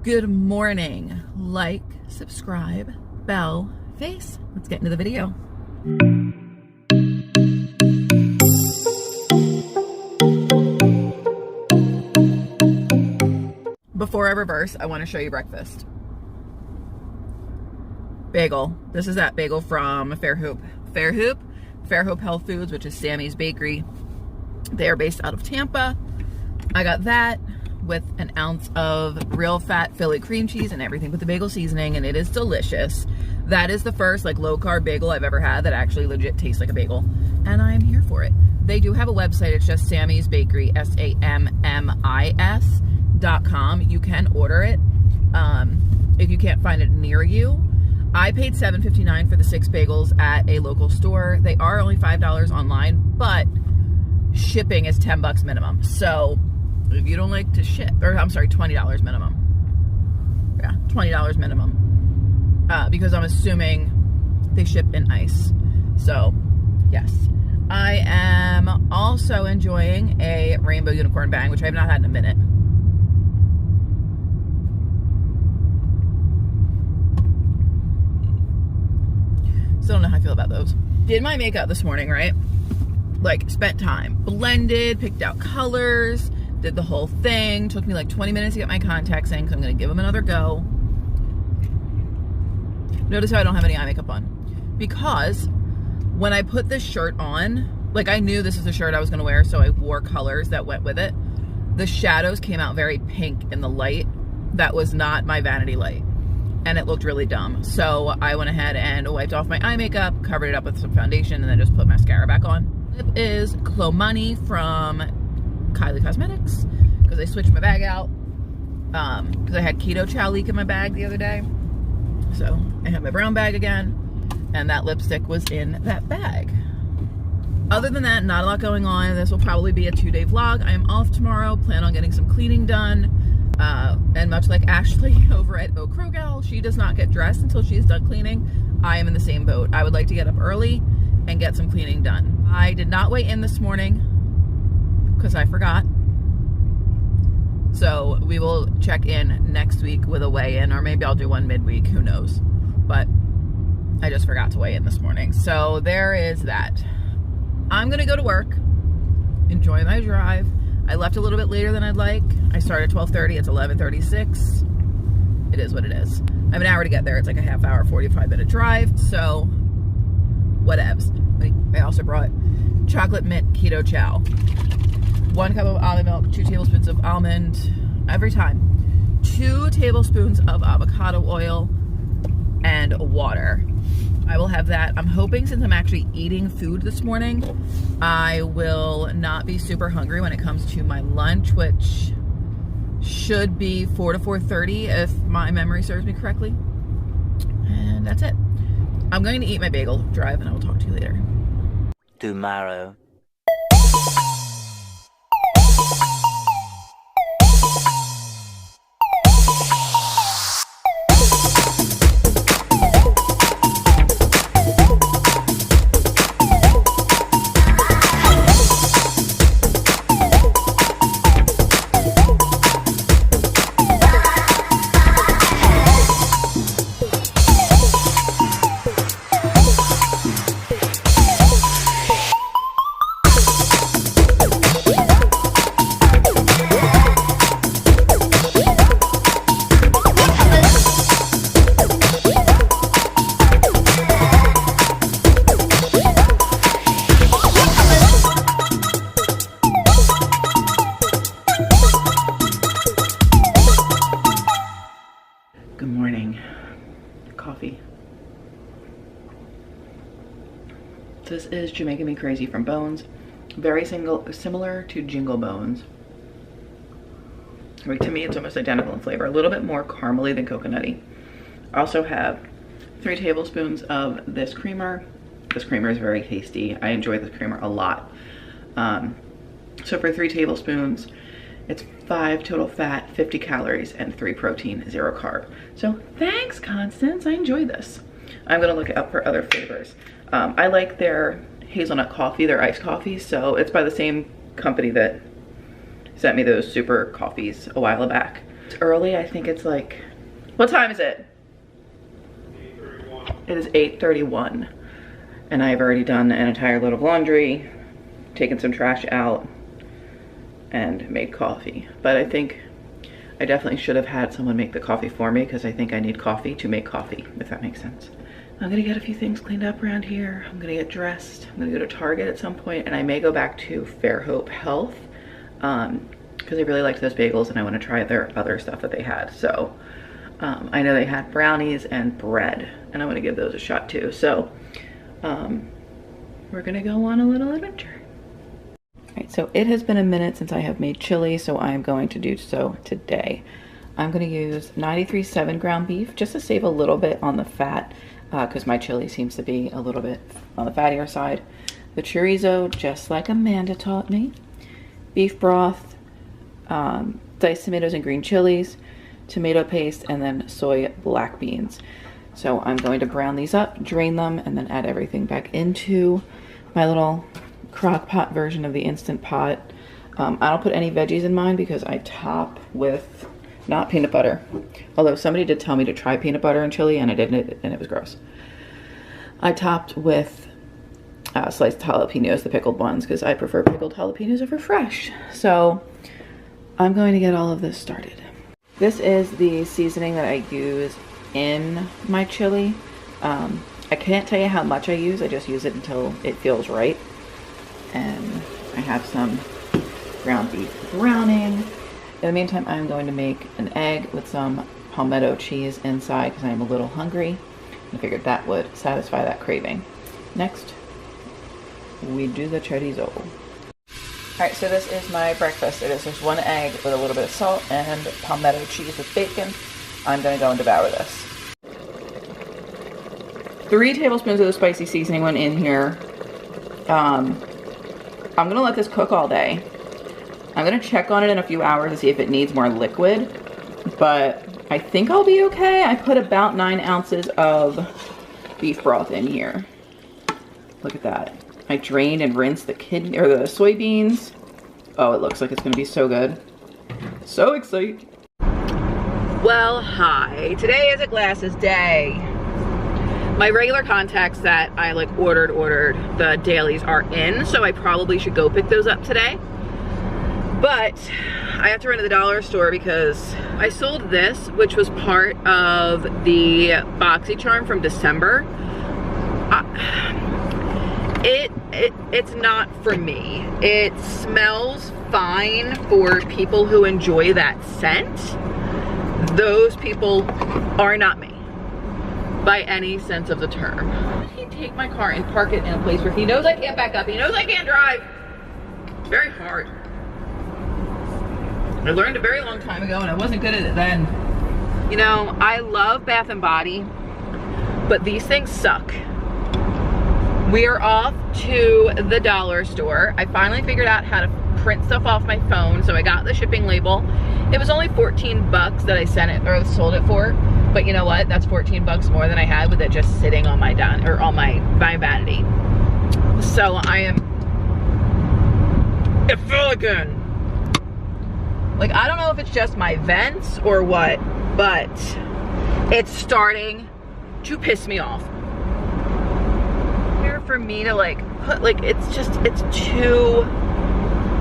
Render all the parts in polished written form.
Good morning. Like, subscribe, bell, face. Let's get into the video. Before I reverse, I want to show you breakfast. Bagel. This is that bagel from Fairhope Health Foods, which is Sammy's Bakery. They are based out of Tampa. I got that with an ounce of real fat Philly cream cheese and everything with the bagel seasoning, and it is delicious. That is the first like low carb bagel I've ever had that actually legit tastes like a bagel, and I am here for it. They do have a website. It's just Sammy's Bakery, SAMMIS.com. You can order it if you can't find it near you. I paid $7.59 for the 6 bagels at a local store. They are only $5 online, but shipping is $10 minimum. So if you don't like to ship, or I'm sorry, $20 minimum. Yeah, $20 minimum. Because I'm assuming they ship in ice. So, yes. I am also enjoying a rainbow unicorn bang, which I have not had in a minute. Still don't know how I feel about those. Did my makeup this morning, right? Like, spent time. Blended, picked out colors, did the whole thing. Took me like 20 minutes to get my contacts in, because I'm going to give them another go. Notice how I don't have any eye makeup on. Because when I put this shirt on, like I knew this is the shirt I was going to wear, so I wore colors that went with it. The shadows came out very pink in the light. That was not my vanity light. And it looked really dumb. So I went ahead and wiped off my eye makeup, covered it up with some foundation, and then just put mascara back on. Lip is Clomani from Kylie Cosmetics, because I switched my bag out because I had Keto Chow leak in my bag the other day. So I have my brown bag again, and that lipstick was in that bag. Other than that, not a lot going on. This will probably be a 2-day vlog. I am off tomorrow, plan on getting some cleaning done. And much like Ashley over at Eau Crogal, she does not get dressed until she's done cleaning. I am in the same boat. I would like to get up early and get some cleaning done. I did not weigh in this morning because I forgot. So we will check in next week with a weigh-in, or maybe I'll do one midweek, who knows. But I just forgot to weigh in this morning. So there is that. I'm gonna go to work, enjoy my drive. I left a little bit later than I'd like. I started at 12:30, it's 11:36. It is what it is. I have an hour to get there. It's like a half hour, 45-minute drive, so whatevs. I also brought chocolate mint keto chow. 1 cup of almond milk, 2 tablespoons of almond, every time. 2 tablespoons of avocado oil, and water. I will have that. I'm hoping, since I'm actually eating food this morning, I will not be super hungry when it comes to my lunch, which should be 4 to 4:30 if my memory serves me correctly. And that's it. I'm going to eat my bagel, drive, and I will talk to you later. Tomorrow. Good morning. Coffee. This is Jamaican Me Crazy from Bones. Very similar to Jingle Bones. Like, to me, it's almost identical in flavor. A little bit more caramely than coconutty. I also have 3 tablespoons of this creamer. This creamer is very tasty. I enjoy this creamer a lot. So for 3 tablespoons, it's 5 total fat, 50 calories, and 3 protein, 0 carb. So thanks, Constance. I enjoy this. I'm gonna look out for other flavors. I like their hazelnut coffee, their iced coffee. So it's by the same company that sent me those super coffees a while back. It's early. I think it's like, what time is it? 8:31. It is 8:31. And I've already done an entire load of laundry, taken some trash out, and made coffee. But I think I definitely should have had someone make the coffee for me because I think I need coffee to make coffee, if that makes sense. I'm gonna get a few things cleaned up around here. I'm gonna get dressed. I'm gonna go to Target at some point, and I may go back to Fairhope Health because I really liked those bagels and I want to try their other stuff that they had. So I know they had brownies and bread, and I want to give those a shot too. So we're gonna go on a little adventure. All right, so it has been a minute since I have made chili, so I'm going to do so today. I'm gonna use 93.7 ground beef just to save a little bit on the fat because my chili seems to be a little bit on the fattier side. The chorizo, just like Amanda taught me. Beef broth, diced tomatoes and green chilies, tomato paste, and then soy black beans. So I'm going to brown these up, drain them, and then add everything back into my little crock pot version of the Instant Pot. I don't put any veggies in mine because I top with not peanut butter. Although somebody did tell me to try peanut butter and chili, and I didn't, and it was gross. I topped with sliced jalapenos, the pickled ones, because I prefer pickled jalapenos over fresh. So I'm going to get all of this started. This is the seasoning that I use in my chili. I can't tell you how much I use. I just use it until it feels right. And I have some ground beef browning. In the meantime, I'm going to make an egg with some palmetto cheese inside because I'm a little hungry. I figured that would satisfy that craving. Next, we do the chorizo. All right, so this is my breakfast. It is just one egg with a little bit of salt and palmetto cheese with bacon. I'm gonna go and devour this. 3 tablespoons of the spicy seasoning went in here. I'm gonna let this cook all day. I'm gonna check on it in a few hours to see if it needs more liquid, but I think I'll be okay. I put about 9 ounces of beef broth in here. Look at that. I drained and rinsed the kidney or the soybeans. Oh, it looks like it's gonna be so good. So excited. Well, hi. Today is a glasses day. My regular contacts that I like ordered, the dailies are in, so I probably should go pick those up today. But I have to run to the dollar store because I sold this, which was part of the BoxyCharm from December. It's not for me. It smells fine for people who enjoy that scent. Those people are not me by any sense of the term. He'd take my car and park it in a place where he knows I can't back up. He knows I can't drive. It's very hard. I learned a very long time ago and I wasn't good at it then. You know, I love Bath & Body, but these things suck. We are off to the dollar store. I finally figured out how to print stuff off my phone, so I got the shipping label. It was only 14 bucks that I sent it or sold it for, but you know what? That's 14 bucks more than I had with it just sitting on my on my vanity. So I am again. Like, I don't know if it's just my vents or what, but it's starting to piss me off. For me to like put, like, it's too,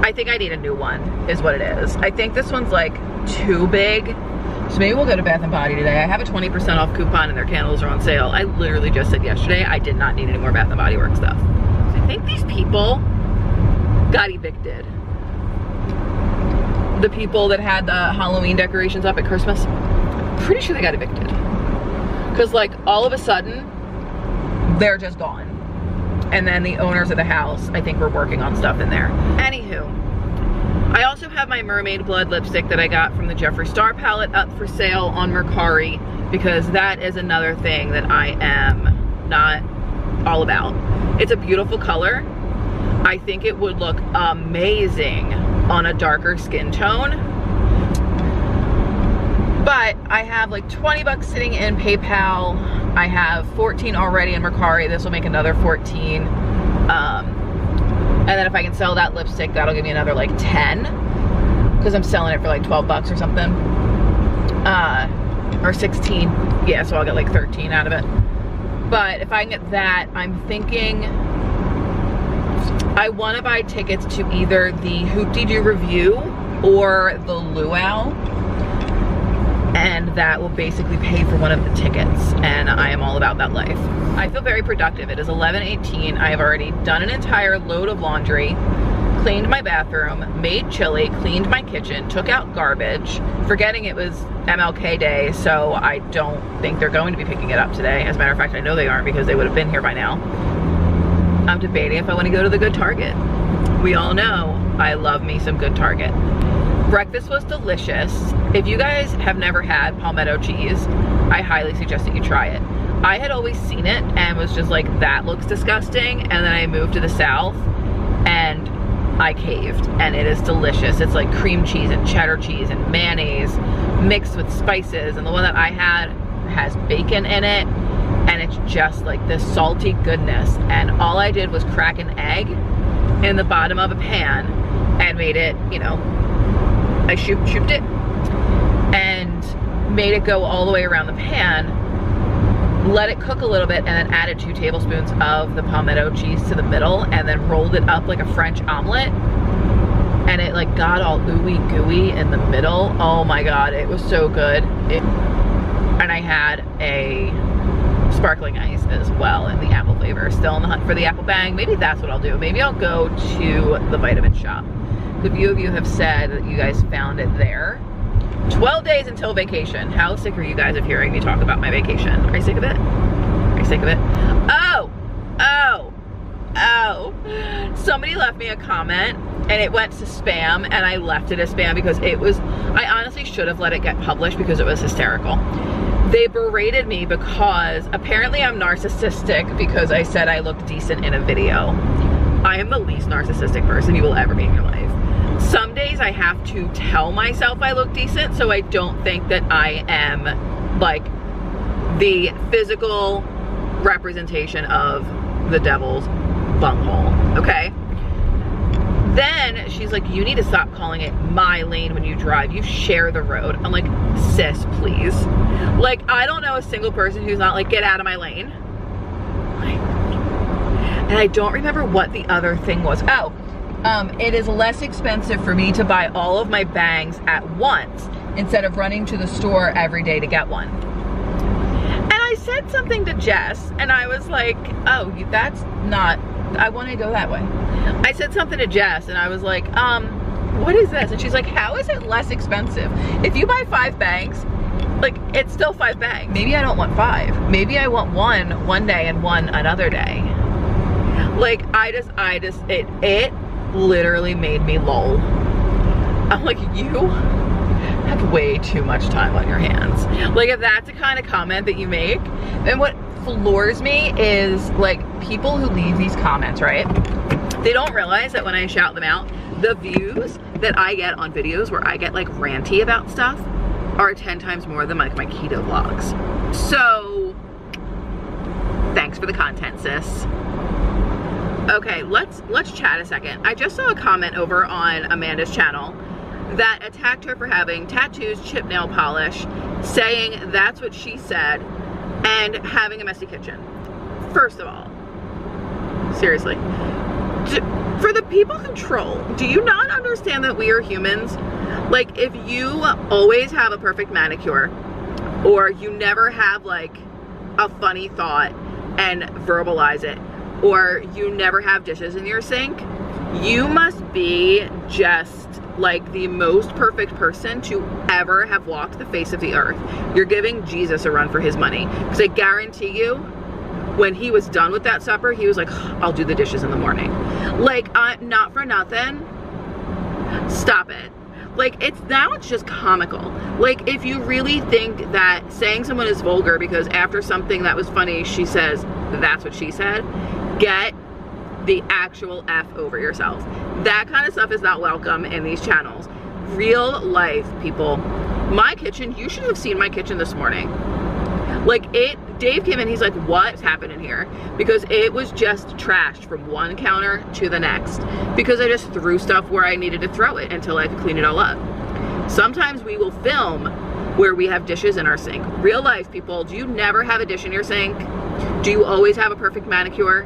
I think I need a new one is what it is. I think this one's like too big, so maybe we'll go to Bath & Body today. I have a 20% off coupon and their candles are on sale. I literally just said yesterday I did not need any more Bath & Body Works stuff. So I think these people got evicted. The people that had the Halloween decorations up at Christmas, pretty sure they got evicted. Because like all of a sudden, they're just gone. And then the owners of the house, I think, were working on stuff in there. Anywho, I also have my Mermaid Blood lipstick that I got from the Jeffree Star palette up for sale on Mercari, because that is another thing that I am not all about. It's a beautiful color. I think it would look amazing on a darker skin tone. But I have like 20 bucks sitting in PayPal. I have 14 already in Mercari. This will make another 14. And then if I can sell that lipstick, that'll give me another like 10. Because I'm selling it for like 12 bucks or something. or 16. Yeah, so I'll get like 13 out of it. But if I can get that, I'm thinking I want to buy tickets to either the Hoop-Dee-Doo Review or the Luau, and that will basically pay for one of the tickets, and I am all about that life. I feel very productive. It is 11:18. I have already done an entire load of laundry, cleaned my bathroom, made chili, cleaned my kitchen, took out garbage, forgetting it was MLK Day, so I don't think they're going to be picking it up today. As a matter of fact, I know they aren't because they would have been here by now. I'm debating if I want to go to the Good Target. We all know I love me some Good Target. Breakfast was delicious. If you guys have never had palmetto cheese, I highly suggest that you try it. I had always seen it and was just like, that looks disgusting, and then I moved to the South and I caved, and it is delicious. It's like cream cheese and cheddar cheese and mayonnaise mixed with spices, and the one that I had has bacon in it, and it's just like this salty goodness. And all I did was crack an egg in the bottom of a pan and made it, you know, I shooped it and made it go all the way around the pan, let it cook a little bit, and then added 2 tablespoons of the palmetto cheese to the middle, and then rolled it up like a French omelet, and it like got all ooey gooey in the middle. Oh my God, it was so good. And I had a sparkling ice as well in the apple flavor. Still in the hunt for the apple bang. Maybe that's what I'll do. Maybe I'll go to the vitamin shop. A few of you have said that you guys found it there. 12 days until vacation. How sick are you guys of hearing me talk about my vacation? Are you sick of it? Are you sick of it? Oh! Somebody left me a comment and it went to spam, and I left it as spam because it was, I honestly should have let it get published because it was hysterical. They berated me because apparently I'm narcissistic because I said I looked decent in a video. I am the least narcissistic person you will ever meet in your life. Some days I have to tell myself I look decent so I don't think that I am like the physical representation of the devil's bunghole, okay? Then she's like, you need to stop calling it my lane when you drive. You share the road. I'm like, sis, please. Like, I don't know a single person who's not like, get out of my lane. And I don't remember what the other thing was. Oh, it is less expensive for me to buy all of my bangs at once instead of running to the store every day to get one. And I said something to Jess, and I was like, oh, that's not, I want to go that way. I said something to Jess, and I was like, what is this? And she's like, how is it less expensive? If you buy 5 bangs, like, it's still 5 bangs. Maybe I don't want 5. Maybe I want one day and one another day. Like, it literally made me lol. I'm like, you have way too much time on your hands. Like, if that's the kind of comment that you make, then what floors me is like people who leave these comments, right? They don't realize that when I shout them out, the views that I get on videos where I get like ranty about stuff are 10 times more than like my keto vlogs. So thanks for the content, sis. Okay, let's chat a second. I just saw a comment over on Amanda's channel that attacked her for having tattoos, chip nail polish, saying that's what she said, and having a messy kitchen. First of all, seriously, for the people who troll, do you not understand that we are humans? Like, if you always have a perfect manicure, or you never have like a funny thought and verbalize it, or you never have dishes in your sink, you must be just like the most perfect person to ever have walked the face of the earth. You're giving Jesus a run for his money. Because I guarantee you, when he was done with that supper, he was like, I'll do the dishes in the morning. Like, not for nothing. Stop it. Like, it's just comical. Like, if you really think that saying someone is vulgar because after something that was funny, she says, that's what she said, get the actual F over yourself. That kind of stuff is not welcome in these channels. Real life, people. My kitchen, you should have seen my kitchen this morning. Like, Dave came in, he's like, what's happening here? Because it was just trashed from one counter to the next. Because I just threw stuff where I needed to throw it until I could clean it all up. Sometimes we will film where we have dishes in our sink. Real life, people. Do you never have a dish in your sink? Do you always have a perfect manicure?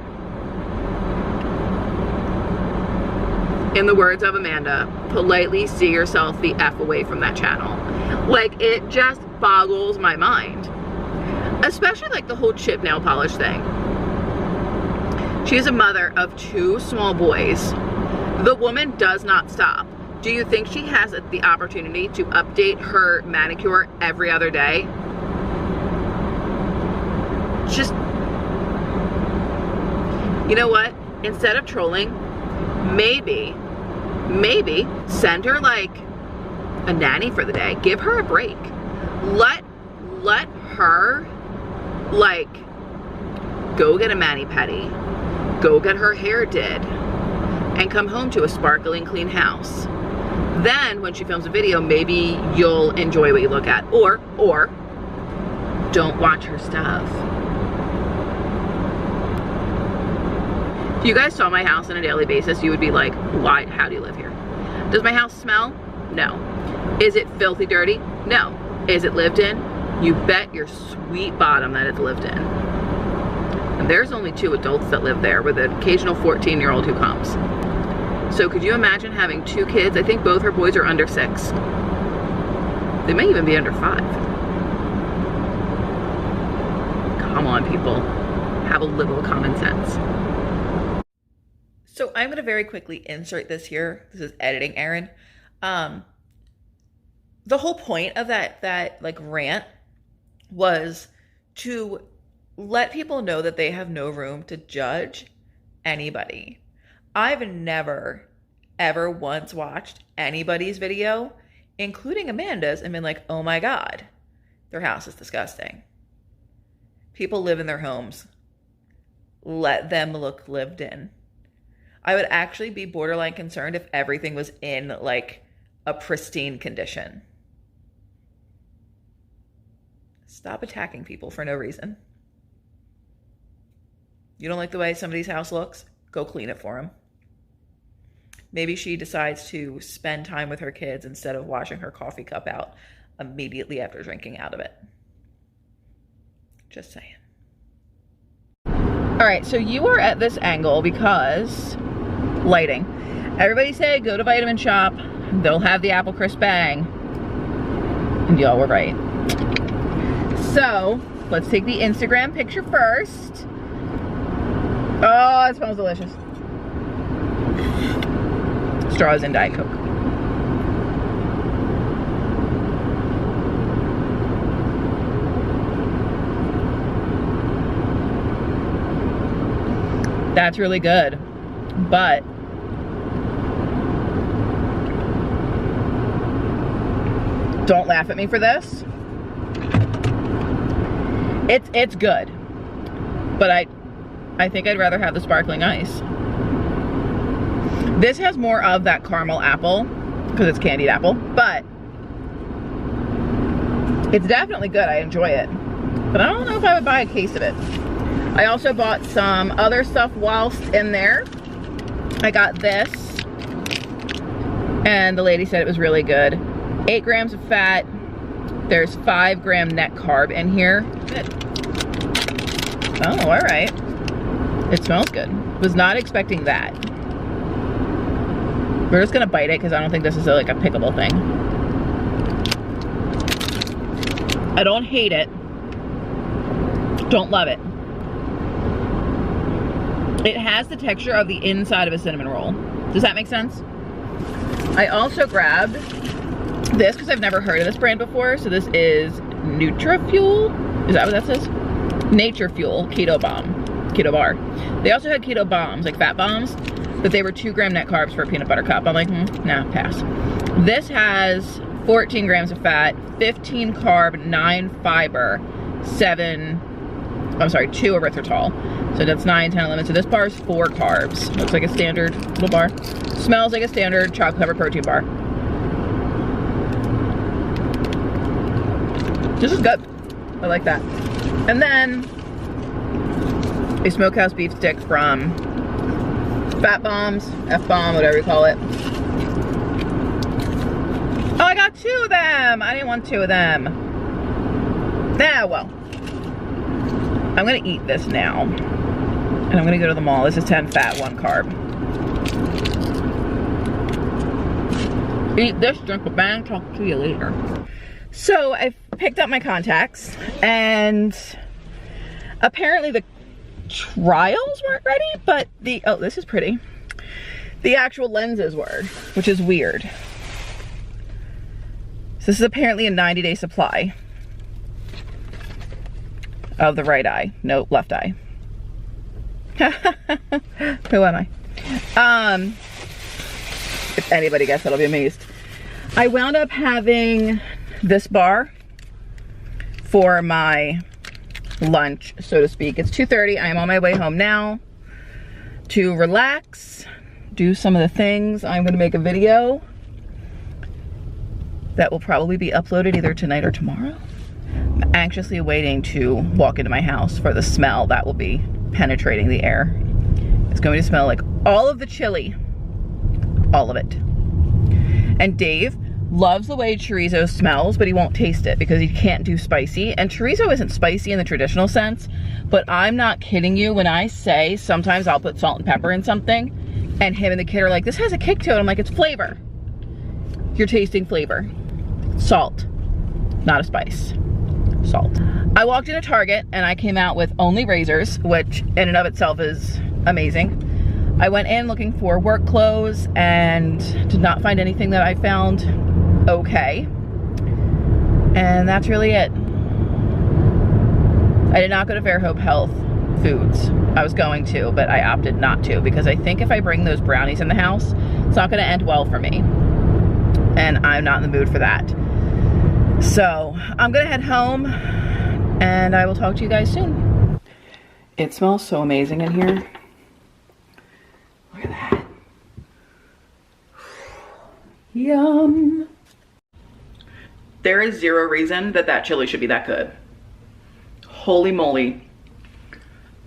In the words of Amanda, politely steer yourself the F away from that channel. Like, it just boggles my mind. Especially like the whole chip nail polish thing. She is a mother of 2 small boys. The woman does not stop. Do you think she has the opportunity to update her manicure every other day? Just, you know what? Instead of trolling, maybe send her like a nanny for the day. Give her a break. Let her like go get a mani-pedi, go get her hair did, and come home to a sparkling clean house. Then when she films a video, maybe you'll enjoy what you look at, or don't watch her stuff. If you guys saw my house on a daily basis, you would be like, why? How do you live here? Does my house smell? No. Is it filthy dirty? No. Is it lived in? You bet your sweet bottom that it's lived in. And there's only 2 adults that live there with an occasional 14-year-old who comes. So could you imagine having 2 kids? I think both her boys are under 6. They may even be under 5. Come on, people. Have a little common sense. So I'm going to very quickly insert this here. This is editing, Erin. The whole point of that like rant was to let people know that they have no room to judge anybody. I've never, ever once watched anybody's video, including Amanda's, and been like, oh my God, their house is disgusting. People live in their homes. Let them look lived in. I would actually be borderline concerned if everything was in like a pristine condition. Stop attacking people for no reason. You don't like the way somebody's house looks? Go clean it for them. Maybe she decides to spend time with her kids instead of washing her coffee cup out immediately after drinking out of it. Just saying. All right, so you are at this angle because lighting. Everybody say go to Vitamin Shop. They'll have the apple crisp bang. And y'all were right. So let's take the Instagram picture first. Oh, it smells delicious. Straws and Diet Coke. That's really good, but don't laugh at me for this. It's good, but I think I'd rather have the sparkling ice. This has more of that caramel apple because it's candied apple, but it's definitely good. I enjoy it, but I don't know if I would buy a case of it. I also bought some other stuff whilst in there. I got this, and the lady said it was really good. 8 grams of fat. There's 5 gram net carb in here. Good. Oh, all right. It smells good. Was not expecting that. We're just gonna bite it because I don't think this is like a pickable thing. I don't hate it. Don't love it. It has the texture of the inside of a cinnamon roll. Does that make sense? I also grabbed this because I've never heard of this brand before. So this is NutraFuel. Is that what that says? Nature Fuel Keto Bar. They also had keto bombs, like fat bombs, but they were 2 gram net carbs for a peanut butter cup. I'm like, nah, pass. This has 14 grams of fat, 15 carb, 9 fiber, 2 erythritol. So that's 9, 10, 11. So this bar is 4 carbs. Looks like a standard little bar. Smells like a standard chocolate covered protein bar. This is good. I like that. And then a smokehouse beef stick from Fat Bombs, F-Bomb, whatever you call it. Oh, I got 2 of them. I didn't want 2 of them. Ah, well. I'm gonna eat this now. And I'm gonna go to the mall. This is 10 fat, 1 carb. Eat this, drink a bang, talk to you later. So I picked up my contacts, and apparently the trials weren't ready, but the, oh, this is pretty. The actual lenses were, which is weird. So this is apparently a 90-day supply of the right eye. No, left eye. Who am I? If anybody guessed, I'll be amazed. I wound up having this bar for my lunch, so to speak. It's 2:30. I am on my way home now to relax, do some of the things. I'm going to make a video that will probably be uploaded either tonight or tomorrow. I'm anxiously waiting to walk into my house for the smell that will be penetrating the air. It's going to smell like all of the chili. All of it. And Dave loves the way chorizo smells, but he won't taste it because he can't do spicy. And chorizo isn't spicy in the traditional sense, but I'm not kidding you when I say sometimes I'll put salt and pepper in something, and him and the kid are like, this has a kick to it. I'm like, it's flavor. You're tasting flavor. Salt, not a spice. Salt. I walked into Target and I came out with only razors, which in and of itself is amazing. I went in looking for work clothes and did not find anything that I found okay. And that's really it. I did not go to Fairhope Health Foods. I was going to, but I opted not to because I think if I bring those brownies in the house, it's not going to end well for me. And I'm not in the mood for that. So I'm going to head home and I will talk to you guys soon. It smells so amazing in here. Look at that. Yum. There is zero reason that that chili should be that good. Holy moly.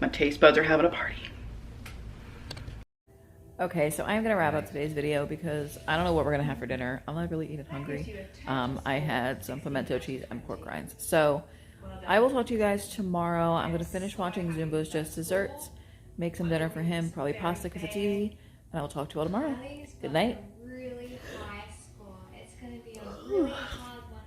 My taste buds are having a party. Okay, so I'm gonna wrap up today's video because I don't know what we're gonna have for dinner. I'm not really even hungry. I had some pimento cheese and pork rinds. So I will talk to you guys tomorrow. I'm gonna finish watching Zumbo's Just Desserts, make some dinner for him, probably pasta because it's easy, and I will talk to you all tomorrow. Good night.